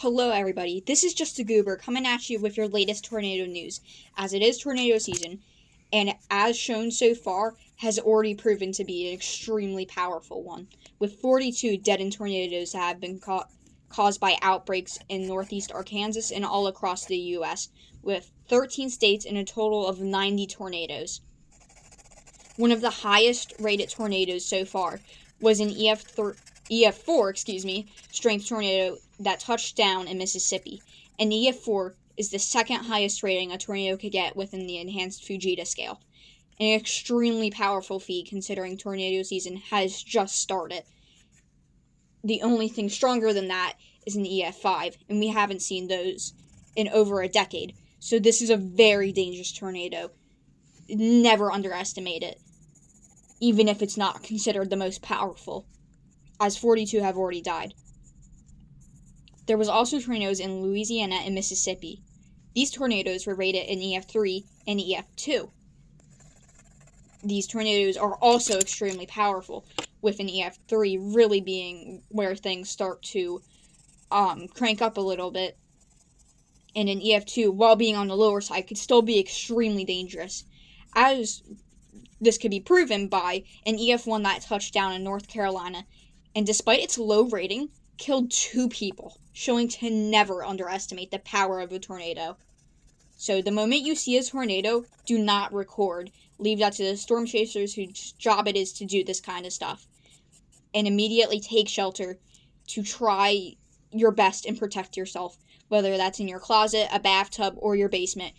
Hello everybody, this is just a goober coming at you with your latest tornado news, as it is tornado season, and as shown so far, has already proven to be an extremely powerful one, with 42 deadened tornadoes that have been caused by outbreaks in northeast Arkansas and all across the U.S., with 13 states and a total of 90 tornadoes. One of the highest rated tornadoes so far was an EF4 strength tornado that touched down in Mississippi, and EF4 is the second highest rating a tornado could get within the enhanced Fujita scale. An extremely powerful feat considering tornado season has just started. The only thing stronger than that is an EF5, and we haven't seen those in over a decade. So this is a very dangerous tornado. Never underestimate it, even if it's not considered the most powerful, as 42 have already died. There was also tornadoes in Louisiana and Mississippi. These tornadoes were rated in EF3 and EF2. These tornadoes are also extremely powerful, with an EF3 really being where things start to crank up a little bit. And an EF2, while being on the lower side, could still be extremely dangerous, as this could be proven by an EF1 that touched down in North Carolina, and despite its low rating, killed 2 people, showing to never underestimate the power of a tornado. So the moment you see a tornado, do not record. Leave that to the storm chasers whose job it is to do this kind of stuff. And immediately take shelter to try your best and protect yourself, whether that's in your closet, a bathtub, or your basement,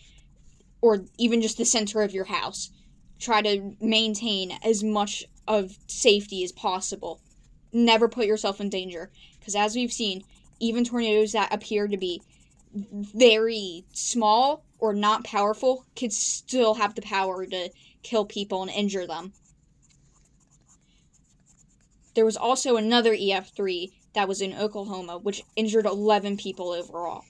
or even just the center of your house. Try to maintain as much of safety as possible. Never put yourself in danger, because as we've seen, even tornadoes that appear to be very small or not powerful could still have the power to kill people and injure them. There was also another EF3 that was in Oklahoma, which injured 11 people overall.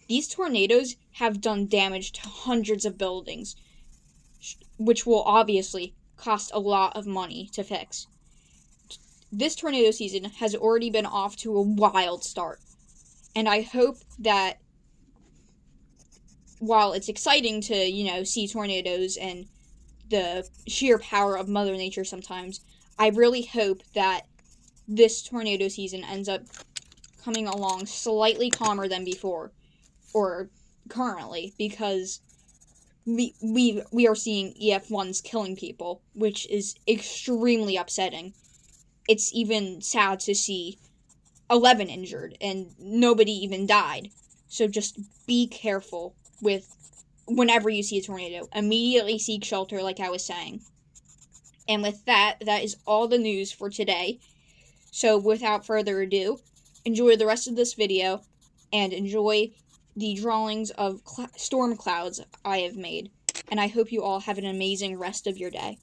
These tornadoes have done damage to hundreds of buildings, which will obviously cost a lot of money to fix. This tornado season has already been off to a wild start, and I hope that while it's exciting to, see tornadoes and the sheer power of Mother Nature sometimes, I really hope that this tornado season ends up coming along slightly calmer than before, or currently, because we are seeing EF1s killing people, which is extremely upsetting. It's even sad to see 11 injured and nobody even died. So just be careful with whenever you see a tornado. Immediately seek shelter, like I was saying. And with that is all the news for today. So without further ado, enjoy the rest of this video and enjoy the drawings of storm clouds I have made. And I hope you all have an amazing rest of your day.